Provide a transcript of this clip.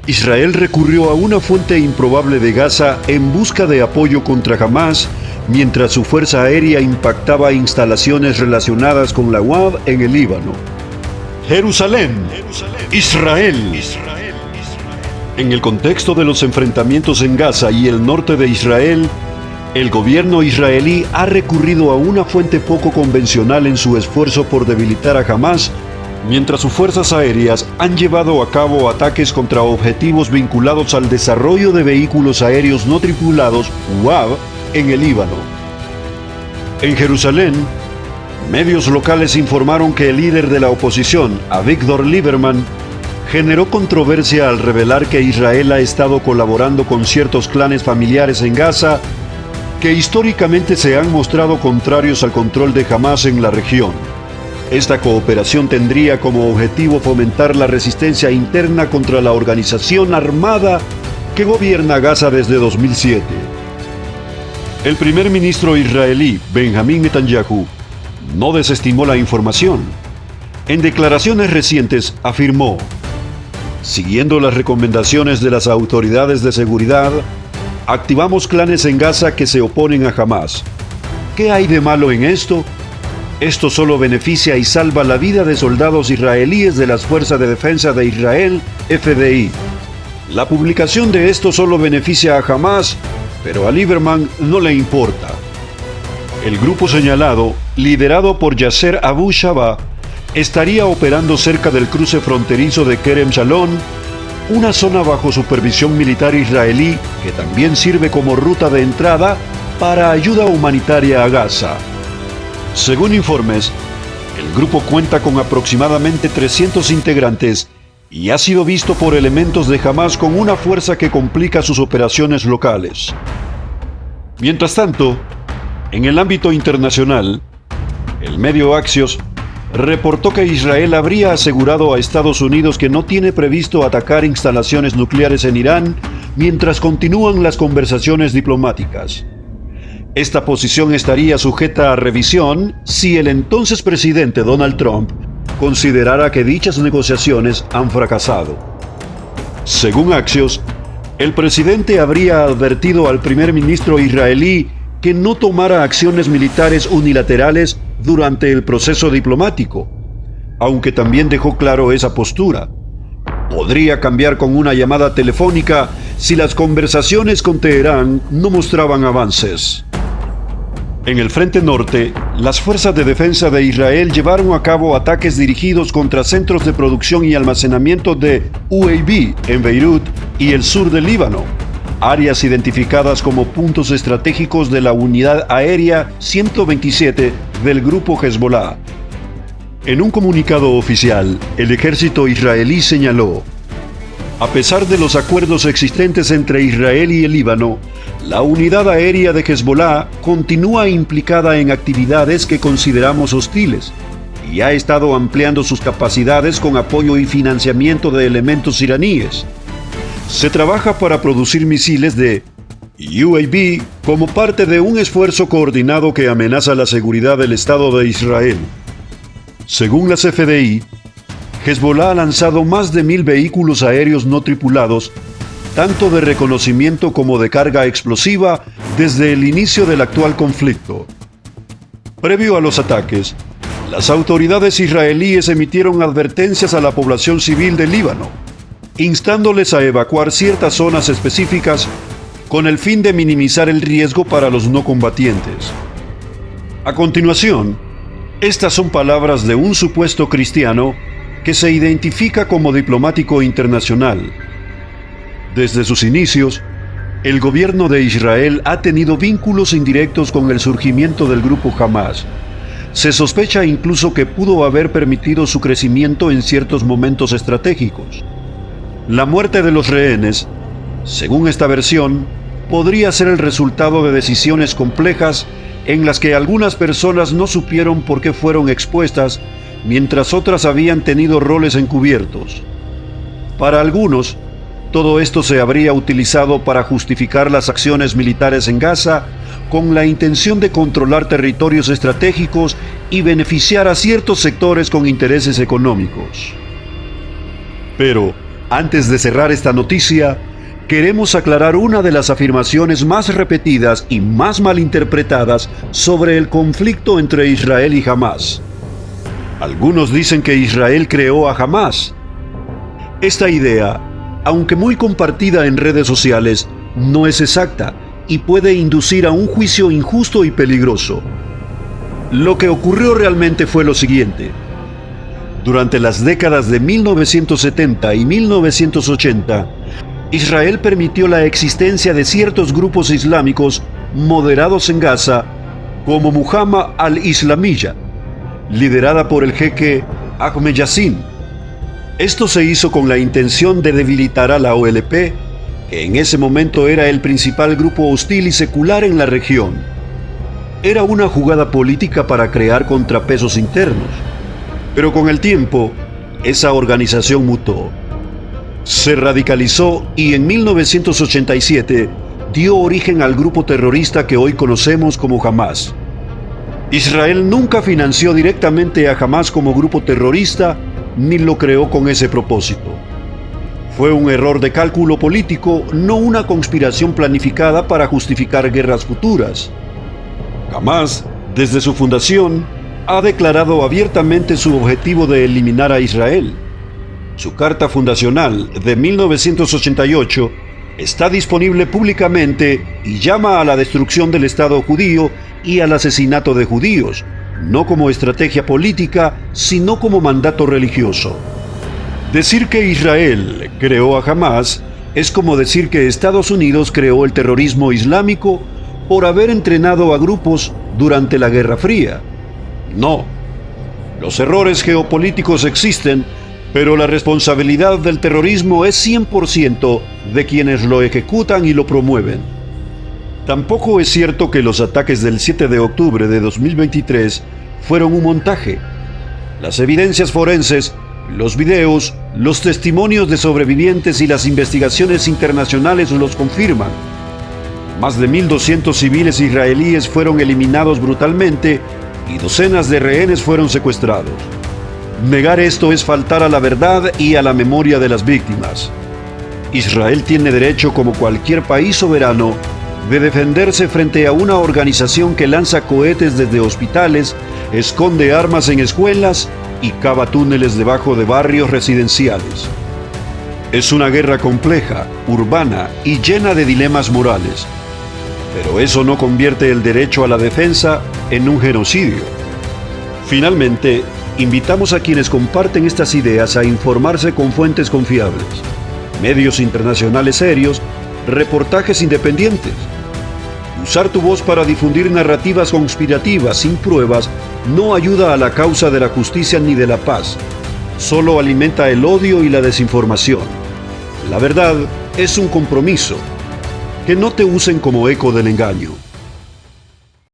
Israel recurrió a una fuente improbable de Gaza en busca de apoyo contra Hamás, mientras su fuerza aérea impactaba instalaciones relacionadas con la UAV en el Líbano. Jerusalén, Israel. En el contexto de los enfrentamientos en Gaza y el norte de Israel, el gobierno israelí ha recurrido a una fuente poco convencional en su esfuerzo por debilitar a Hamás, mientras sus fuerzas aéreas han llevado a cabo ataques contra objetivos vinculados al desarrollo de vehículos aéreos no tripulados, UAV, en el Líbano. En Jerusalén, medios locales informaron que el líder de la oposición, Avigdor Lieberman, generó controversia al revelar que Israel ha estado colaborando con ciertos clanes familiares en Gaza que históricamente se han mostrado contrarios al control de Hamás en la región. Esta cooperación tendría como objetivo fomentar la resistencia interna contra la organización armada que gobierna Gaza desde 2007. El primer ministro israelí, Benjamín Netanyahu, no desestimó la información. En declaraciones recientes afirmó: siguiendo las recomendaciones de las autoridades de seguridad, activamos clanes en Gaza que se oponen a Hamás. ¿Qué hay de malo en esto? Esto solo beneficia y salva la vida de soldados israelíes de las Fuerzas de Defensa de Israel, FDI. La publicación de esto solo beneficia a Hamás, pero a Lieberman no le importa. El grupo señalado, liderado por Yasser Abu Shaba, estaría operando cerca del cruce fronterizo de Kerem Shalom, una zona bajo supervisión militar israelí que también sirve como ruta de entrada para ayuda humanitaria a Gaza. Según informes, el grupo cuenta con aproximadamente 300 integrantes y ha sido visto por elementos de Hamás con una fuerza que complica sus operaciones locales. Mientras tanto, en el ámbito internacional, el medio Axios reportó que Israel habría asegurado a Estados Unidos que no tiene previsto atacar instalaciones nucleares en Irán mientras continúan las conversaciones diplomáticas. Esta posición estaría sujeta a revisión si el entonces presidente Donald Trump considerara que dichas negociaciones han fracasado. Según Axios, el presidente habría advertido al primer ministro israelí que no tomara acciones militares unilaterales durante el proceso diplomático, aunque también dejó claro esa postura. Podría cambiar con una llamada telefónica si las conversaciones con Teherán no mostraban avances. En el frente norte, las fuerzas de defensa de Israel llevaron a cabo ataques dirigidos contra centros de producción y almacenamiento de UAV en Beirut y el sur del Líbano, áreas identificadas como puntos estratégicos de la unidad aérea 127 del grupo Hezbollah. En un comunicado oficial, el ejército israelí señaló: a pesar de los acuerdos existentes entre Israel y el Líbano, la unidad aérea de Hezbollah continúa implicada en actividades que consideramos hostiles y ha estado ampliando sus capacidades con apoyo y financiamiento de elementos iraníes. Se trabaja para producir misiles de UAV como parte de un esfuerzo coordinado que amenaza la seguridad del Estado de Israel. Según las FDI, Hezbollah ha lanzado más de 1,000 vehículos aéreos no tripulados, tanto de reconocimiento como de carga explosiva, desde el inicio del actual conflicto. Previo a los ataques, las autoridades israelíes emitieron advertencias a la población civil del Líbano, instándoles a evacuar ciertas zonas específicas con el fin de minimizar el riesgo para los no combatientes. A continuación, estas son palabras de un supuesto cristiano que se identifica como diplomático internacional. Desde sus inicios, el gobierno de Israel ha tenido vínculos indirectos con el surgimiento del grupo Hamás. Se sospecha incluso que pudo haber permitido su crecimiento en ciertos momentos estratégicos. La muerte de los rehenes, según esta versión, podría ser el resultado de decisiones complejas en las que algunas personas no supieron por qué fueron expuestas, mientras otras habían tenido roles encubiertos. Para algunos, todo esto se habría utilizado para justificar las acciones militares en Gaza con la intención de controlar territorios estratégicos y beneficiar a ciertos sectores con intereses económicos. Pero, Antes de cerrar esta noticia, queremos aclarar una de las afirmaciones más repetidas y más malinterpretadas sobre el conflicto entre Israel y Hamás. Algunos dicen que Israel creó a Hamás. Esta idea, aunque muy compartida en redes sociales, no es exacta y puede inducir a un juicio injusto y peligroso. Lo que ocurrió realmente fue lo siguiente. Durante las décadas de 1970 y 1980, Israel permitió la existencia de ciertos grupos islámicos moderados en Gaza, como Muhammad al-Islamiyya, liderada por el jeque Ahmed Yassin. Esto se hizo con la intención de debilitar a la OLP, que en ese momento era el principal grupo hostil y secular en la región. Era una jugada política para crear contrapesos internos, pero con el tiempo, esa organización mutó. Se radicalizó y en 1987 dio origen al grupo terrorista que hoy conocemos como Hamás. Israel nunca financió directamente a Hamás como grupo terrorista ni lo creó con ese propósito. Fue un error de cálculo político, no una conspiración planificada para justificar guerras futuras. Hamás, desde su fundación, ha declarado abiertamente su objetivo de eliminar a Israel. Su carta fundacional de 1988 está disponible públicamente y llama a la destrucción del Estado judío y al asesinato de judíos, no como estrategia política, sino como mandato religioso. Decir que Israel creó a Hamás es como decir que Estados Unidos creó el terrorismo islámico por haber entrenado a grupos durante la Guerra Fría. No. Los errores geopolíticos existen, pero la responsabilidad del terrorismo es 100% de quienes lo ejecutan y lo promueven. Tampoco es cierto que los ataques del 7 de octubre de 2023 fueron un montaje. Las evidencias forenses, los videos, los testimonios de sobrevivientes y las investigaciones internacionales los confirman. Más de 1.200 civiles israelíes fueron eliminados brutalmente y docenas de rehenes fueron secuestrados. Negar esto es faltar a la verdad y a la memoria de las víctimas. Israel tiene derecho, como cualquier país soberano, de defenderse frente a una organización que lanza cohetes desde hospitales, esconde armas en escuelas y cava túneles debajo de barrios residenciales. Es una guerra compleja, urbana y llena de dilemas morales. Pero eso no convierte el derecho a la defensa en un genocidio. Finalmente, invitamos a quienes comparten estas ideas a informarse con fuentes confiables, medios internacionales serios, reportajes independientes. Usar tu voz para difundir narrativas conspirativas sin pruebas no ayuda a la causa de la justicia ni de la paz, solo alimenta el odio y la desinformación. La verdad es un compromiso. Que no te usen como eco del engaño.